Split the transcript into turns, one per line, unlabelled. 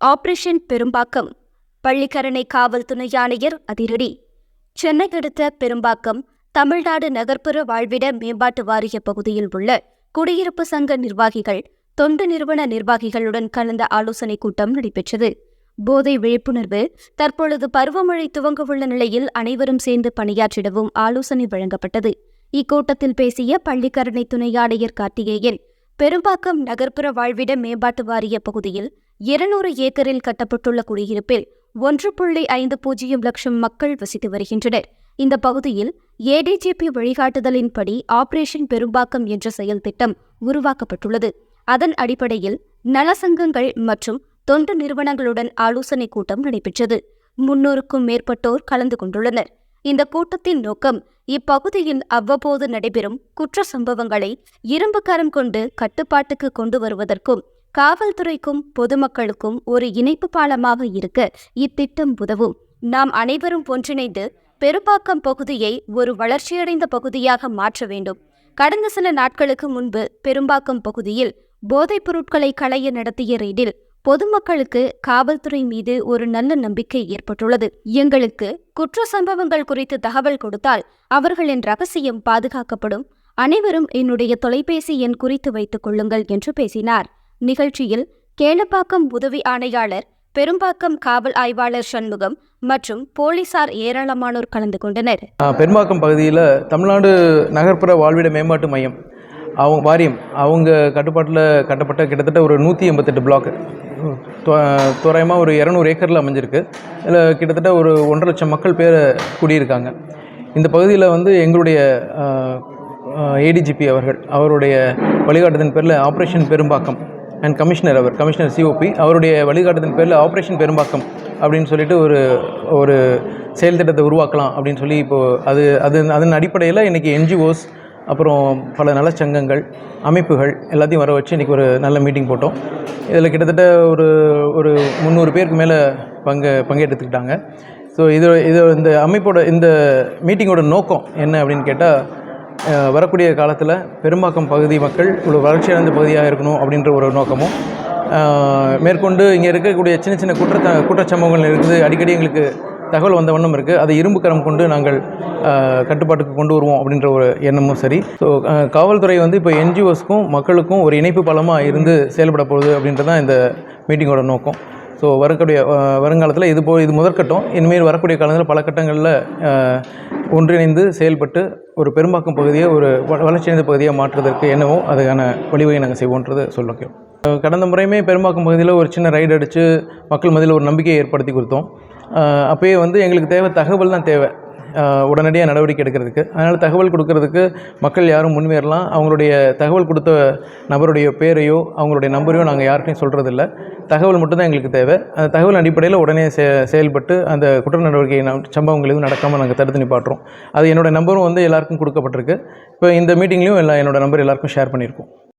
Operation Perumbakkam. Pallikaranai காவல் துணை ஆணையர் அதிரடி. சென்னை அடுத்த பெரும்பாக்கம் தமிழ்நாடு நகர்ப்புற வாழ்விட மேம்பாட்டு வாரிய பகுதியில் உள்ள குடியிருப்பு சங்க நிர்வாகிகள், தொண்டு நிறுவன நிர்வாகிகளுடன் கலந்த ஆலோசனைக் கூட்டம் நடைபெற்றது. போதை விழிப்புணர்வு. தற்பொழுது பருவமழை துவங்கவுள்ள நிலையில் அனைவரும் சேர்ந்து பணியாற்றிடவும் ஆலோசனை வழங்கப்பட்டது. இக்கூட்டத்தில் பேசிய பள்ளிக்கரணை துணை ஆணையர் கார்த்திகேயன், பெரும்பாக்கம் நகர்ப்புற வாழ்விட மேம்பாட்டு வாரிய பகுதியில் 200 ஏக்கரில் கட்டப்பட்டுள்ள குடியிருப்பில் 1.50 லட்சம் மக்கள் வசித்து வருகின்றனர். இந்த பகுதியில் ஏடிஜிபி வழிகாட்டுதலின்படி ஆபரேஷன் பெரும்பாக்கம் என்ற செயல் திட்டம் உருவாக்கப்பட்டுள்ளது. அதன் அடிப்படையில் நலசங்கங்கள் மற்றும் தொண்டு நிறுவனங்களுடன் ஆலோசனைக் கூட்டம் நடைபெற்றது. 300க்கும் மேற்பட்டோர் கலந்து கொண்டுள்ளனர். இந்த கூட்டத்தின் நோக்கம், இப்பகுதியில் அவ்வப்போது நடைபெறும் குற்ற சம்பவங்களை இரும்பு கரம் கொண்டு கட்டுப்பாட்டுக்கு கொண்டு வருவதற்கும் காவல்துறைக்கும் பொதுமக்களுக்கும் ஒரு இணைப்பு பாலமாக இருக்க இத்திட்டம் உதவும். நாம் அனைவரும் ஒன்றிணைந்து பெரும்பாக்கம் பகுதியை ஒரு வளர்ச்சியடைந்த பகுதியாக மாற்ற வேண்டும். கடந்த சில நாட்களுக்கு முன்பு பெரும்பாக்கம் பகுதியில் போதைப் பொருட்களை களைய நடத்திய ரெய்டில் பொதுமக்களுக்கு காவல்துறை மீது ஒரு நல்ல நம்பிக்கை ஏற்பட்டுள்ளது. எங்களுக்கு குற்ற சம்பவங்கள் குறித்து தகவல் கொடுத்தால் அவர்களின் ரகசியம் பாதுகாக்கப்படும். அனைவரும் என்னுடைய தொலைபேசி எண் குறித்து வைத்துக் கொள்ளுங்கள் என்று பேசினார். நிகழ்ச்சியில் கேளப்பாக்கம் உதவி ஆணையாளர், பெரும்பாக்கம் காவல் ஆய்வாளர் சண்முகம் மற்றும் போலீசார் ஏராளமானோர் கலந்து கொண்டனர்.
பெரும்பாக்கம் பகுதியில் தமிழ்நாடு நகர்ப்புற வாழ்விட மேம்பாட்டு மையம் வாரியம் அவங்க கட்டுப்பாட்டில் கட்டப்பட்ட கிட்டத்தட்ட ஒரு 188 பிளாக், தோராயமாக ஒரு 200 ஏக்கரில் அமைஞ்சிருக்கு. இதில் கிட்டத்தட்ட ஒரு 1.5 லட்சம் மக்கள் பேர் குடியிருக்காங்க. இந்த பகுதியில் எங்களுடைய ஏடிஜிபி அவருடைய வழிகாட்டுதலின் பேரில் operation Perumbakkam and commissioner COP அவருடைய வழிகாட்டுதலின் பேரில் ஆப்ரேஷன் பெரும்பாக்கம் அப்படின்னு சொல்லிட்டு ஒரு செயல் திட்டத்தை உருவாக்கலாம் அப்படின்னு சொல்லி இப்போது அதன் அடிப்படையில் இன்றைக்கி NGOs அப்புறம் பல நலச்சங்கங்கள் அமைப்புகள் எல்லாத்தையும் வர வச்சு இன்றைக்கி ஒரு நல்ல மீட்டிங் போட்டோம். இதில் கிட்டத்தட்ட ஒரு 300 பேருக்கு மேலே பங்கேற்றுக்கிட்டாங்க. ஸோ இந்த அமைப்போட இந்த மீட்டிங்கோட நோக்கம் என்ன அப்படின்னு கேட்டால், வரக்கூடிய காலத்தில் பெரும்பாக்கம் பகுதி மக்கள் ஒரு வளர்ச்சியடைந்த பகுதியாக இருக்கணும் அப்படின்ற ஒரு நோக்கமும், மேற்கொண்டு இங்கே இருக்கக்கூடிய சின்ன சின்ன குற்றச்சம்பவங்கள் இருக்குது, அடிக்கடி எங்களுக்கு தகவல் வந்த வண்ணம் இருக்குது, அதை இரும்பு கரம் கொண்டு நாங்கள் கட்டுப்பாட்டுக்கு கொண்டு வருவோம் அப்படின்ற ஒரு எண்ணமும் சரி. ஸோ காவல்துறை இப்போ NGOஸ்க்கும் மக்களுக்கும் ஒரு இணைப்பு பாலமாக இருந்து செயல்பட போகுது அப்படின்றது தான் இந்த மீட்டிங்கோட நோக்கம். ஸோ வருங்காலத்தில் இது முதற்கட்டம். இனிமேல் வரக்கூடிய காலத்தில் பல கட்டங்களில் ஒன்றிணைந்து செயல்பட்டு ஒரு பெரும்பாக்கம் பகுதியை ஒரு வளர்ச்சியடைந்த பகுதியாக மாற்றுவதற்கு என்னவோ அதுக்கான வழிவகை நாங்கள் செய்வோன்றது சொல்லிக்கிறோம். கடந்த முறையுமே பெரும்பாக்கம் பகுதியில் ஒரு சின்ன ரைடு அடித்து மக்கள் மத்தியில் ஒரு நம்பிக்கையை ஏற்படுத்தி கொடுத்தோம். அப்போயே எங்களுக்கு தகவல் தான் தேவை, உடனடியாக நடவடிக்கை எடுக்கிறதுக்கு. அதனால் தகவல் கொடுக்கறதுக்கு மக்கள் யாரும் முன்வரலாம். அவங்களுடைய தகவல் கொடுத்த நபருடைய பேரையோ அவங்களுடைய நம்பரையோ நாங்கள் யார்கிட்டையும் சொல்கிறதில்ல. தகவல் மட்டும்தான் எங்களுக்கு தேவை. அந்த தகவல் அடிப்படையில் உடனே செயல்பட்டு அந்த குற்ற நடவடிக்கை சம்பவங்கள் எதுவும் நடக்காமல் நாங்கள் தடுத்து நிப்பாட்டுறோம். அது என்னோடய நம்பரும் எல்லாருக்கும் கொடுக்கப்பட்டிருக்கு. இப்போ இந்த மீட்டிங்லேயும் என்னோடய நம்பர் எல்லாருக்கும் ஷேர் பண்ணியிருக்கோம்.